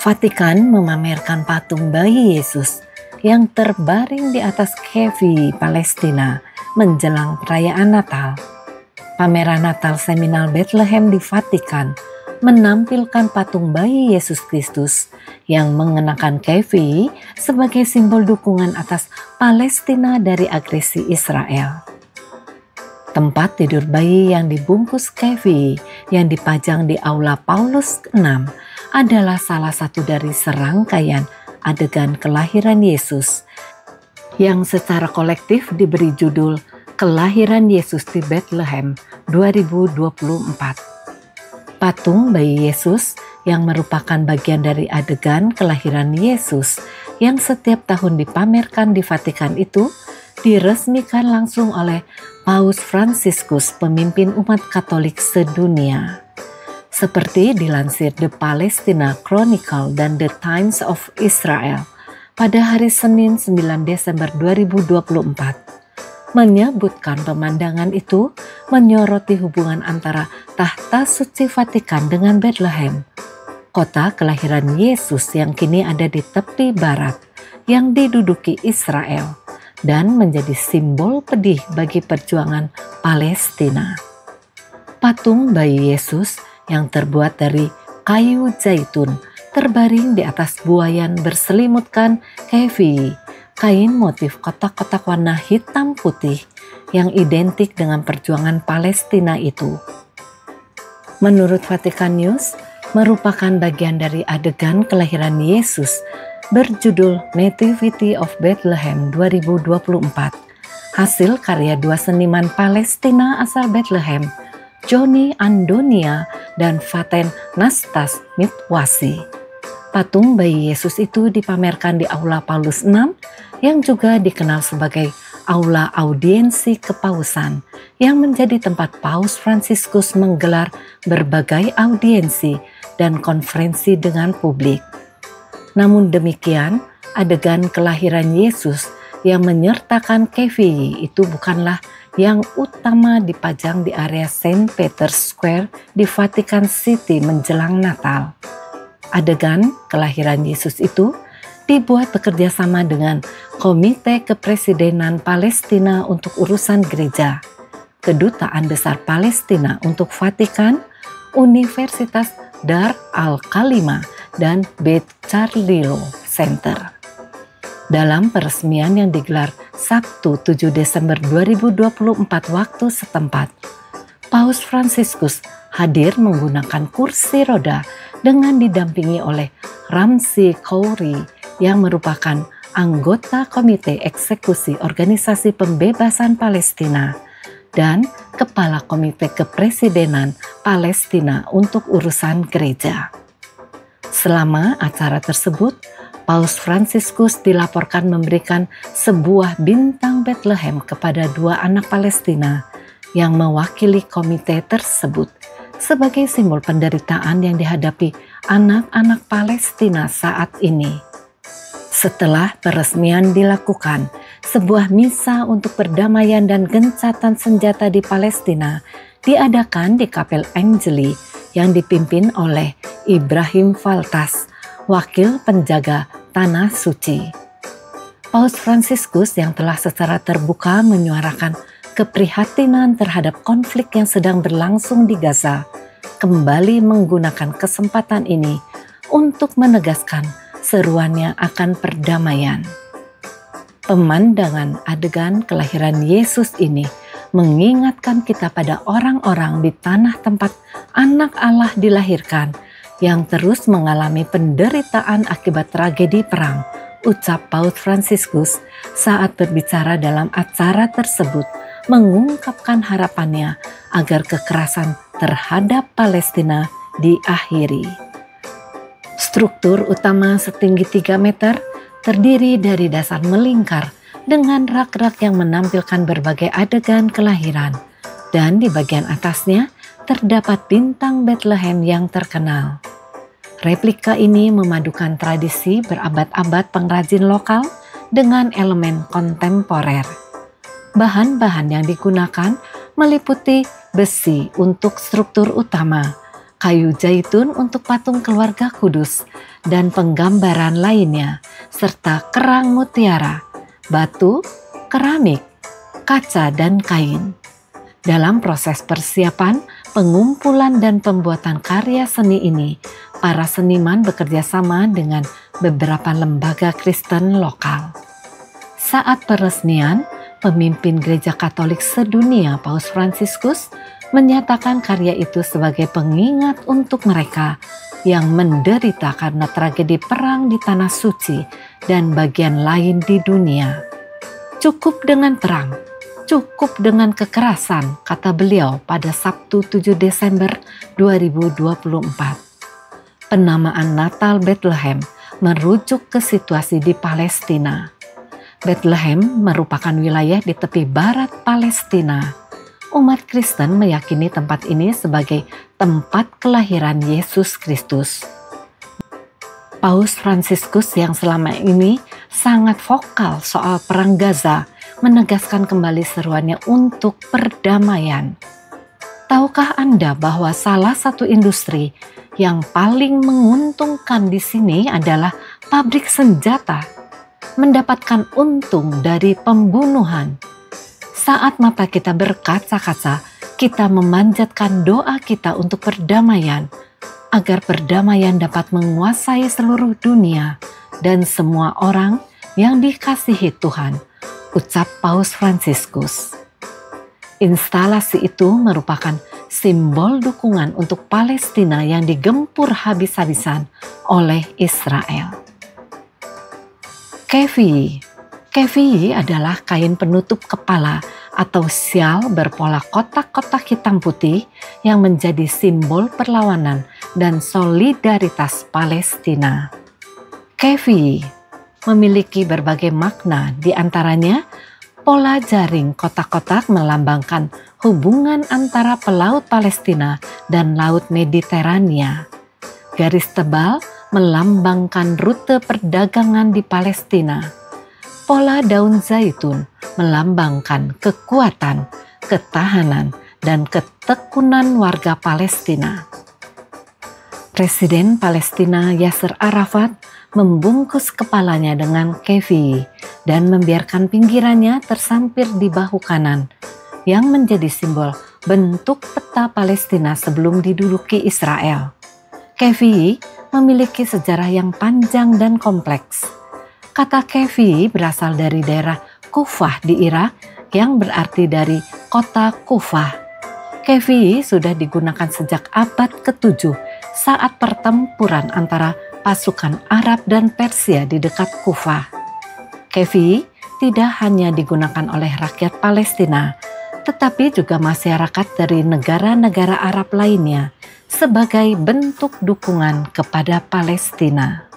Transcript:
Vatikan memamerkan patung bayi Yesus yang terbaring di atas kevi Palestina menjelang perayaan Natal. Pameran Natal Seminal Bethlehem di Vatikan menampilkan patung bayi Yesus Kristus yang mengenakan kevi sebagai simbol dukungan atas Palestina dari agresi Israel. Tempat tidur bayi yang dibungkus kevi yang dipajang di Aula Paulus VI adalah salah satu dari serangkaian adegan kelahiran Yesus yang secara kolektif diberi judul Kelahiran Yesus di Bethlehem 2024. Patung bayi Yesus yang merupakan bagian dari adegan kelahiran Yesus yang setiap tahun dipamerkan di Vatikan itu diresmikan langsung oleh Paus Fransiskus, pemimpin umat Katolik sedunia. Seperti dilansir The Palestina Chronicle dan The Times of Israel pada hari Senin 9 Desember 2024, menyebutkan pemandangan itu menyoroti hubungan antara tahta suci Vatikan dengan Bethlehem, kota kelahiran Yesus yang kini ada di tepi barat yang diduduki Israel dan menjadi simbol pedih bagi perjuangan Palestina. Patung bayi Yesus yang terbuat dari kayu zaitun terbaring di atas buayan berselimutkan kevi, kain motif kotak-kotak warna hitam putih yang identik dengan perjuangan Palestina itu. Menurut Vatikan News, merupakan bagian dari adegan kelahiran Yesus berjudul Nativity of Bethlehem 2024, hasil karya dua seniman Palestina asal Bethlehem, Johnny Andonia dan Faten Nastas Mitwasi. Patung bayi Yesus itu dipamerkan di Aula Paulus VI yang juga dikenal sebagai Aula Audiensi Kepausan, yang menjadi tempat Paus Fransiskus menggelar berbagai audiensi dan konferensi dengan publik. Namun demikian, adegan kelahiran Yesus yang menyertakan kevi itu bukanlah yang utama dipajang di area St. Peter's Square di Vatican City menjelang Natal. Adegan kelahiran Yesus itu dibuat bekerja sama dengan Komite Kepresidenan Palestina untuk Urusan Gereja, Kedutaan Besar Palestina untuk Vatikan, Universitas Dar al-Kalima, dan Beit Carlilo Center. Dalam peresmian yang digelar Sabtu 7 Desember 2024 waktu setempat, Paus Fransiskus hadir menggunakan kursi roda dengan didampingi oleh Ramzi Khoury yang merupakan anggota Komite Eksekusi Organisasi Pembebasan Palestina dan Kepala Komite Kepresidenan Palestina untuk Urusan Gereja. Selama acara tersebut, Paus Fransiskus dilaporkan memberikan sebuah bintang Bethlehem kepada dua anak Palestina yang mewakili komite tersebut sebagai simbol penderitaan yang dihadapi anak-anak Palestina saat ini. Setelah peresmian dilakukan, sebuah misa untuk perdamaian dan gencatan senjata di Palestina diadakan di Kapel Angeli yang dipimpin oleh Ibrahim Faltas, wakil penjaga Tanah Suci. Paus Fransiskus yang telah secara terbuka menyuarakan keprihatinan terhadap konflik yang sedang berlangsung di Gaza, kembali menggunakan kesempatan ini untuk menegaskan seruannya akan perdamaian. Pemandangan adegan kelahiran Yesus ini mengingatkan kita pada orang-orang di tanah tempat anak Allah dilahirkan yang terus mengalami penderitaan akibat tragedi perang, ucap Paus Fransiskus saat berbicara dalam acara tersebut, mengungkapkan harapannya agar kekerasan terhadap Palestina diakhiri. Struktur utama setinggi 3 meter terdiri dari dasar melingkar dengan rak-rak yang menampilkan berbagai adegan kelahiran, dan di bagian atasnya terdapat bintang Bethlehem yang terkenal. Replika ini memadukan tradisi berabad-abad pengrajin lokal dengan elemen kontemporer. Bahan-bahan yang digunakan meliputi besi untuk struktur utama, kayu zaitun untuk patung keluarga kudus, dan penggambaran lainnya, serta kerang mutiara, batu, keramik, kaca, dan kain. Dalam proses persiapan, pengumpulan, dan pembuatan karya seni ini, para seniman bekerja sama dengan beberapa lembaga Kristen lokal. Saat peresmian, pemimpin Gereja Katolik sedunia Paus Fransiskus menyatakan karya itu sebagai pengingat untuk mereka yang menderita karena tragedi perang di Tanah Suci dan bagian lain di dunia. Cukup dengan perang, cukup dengan kekerasan, kata beliau pada Sabtu 7 Desember 2024. Penamaan Natal Bethlehem merujuk ke situasi di Palestina. Bethlehem merupakan wilayah di tepi barat Palestina. Umat Kristen meyakini tempat ini sebagai tempat kelahiran Yesus Kristus. Paus Fransiskus yang selama ini sangat vokal soal perang Gaza menegaskan kembali seruannya untuk perdamaian. Tahukah Anda bahwa salah satu industri yang paling menguntungkan di sini adalah pabrik senjata, mendapatkan untung dari pembunuhan. Saat mata kita berkaca-kaca, kita memanjatkan doa kita untuk perdamaian, agar perdamaian dapat menguasai seluruh dunia dan semua orang yang dikasihi Tuhan, ucap Paus Fransiskus. Instalasi itu merupakan simbol dukungan untuk Palestina yang digempur habis-habisan oleh Israel. Kefi adalah kain penutup kepala atau syal berpola kotak-kotak hitam putih yang menjadi simbol perlawanan dan solidaritas Palestina. Kefi memiliki berbagai makna, di antaranya pola jaring kotak-kotak melambangkan hubungan antara pelaut Palestina dan Laut Mediterania. Garis tebal melambangkan rute perdagangan di Palestina. Pola daun zaitun melambangkan kekuatan, ketahanan, dan ketekunan warga Palestina. Presiden Palestina Yasser Arafat membungkus kepalanya dengan kefi dan membiarkan pinggirannya tersampir di bahu kanan, yang menjadi simbol bentuk peta Palestina sebelum diduduki Israel. Kefi memiliki sejarah yang panjang dan kompleks. Kata kefi berasal dari daerah Kufah di Irak yang berarti dari kota Kufah. Kefi sudah digunakan sejak abad ke-7 saat pertempuran antara pasukan Arab dan Persia di dekat Kufah. Kefi tidak hanya digunakan oleh rakyat Palestina, tetapi juga masyarakat dari negara-negara Arab lainnya sebagai bentuk dukungan kepada Palestina.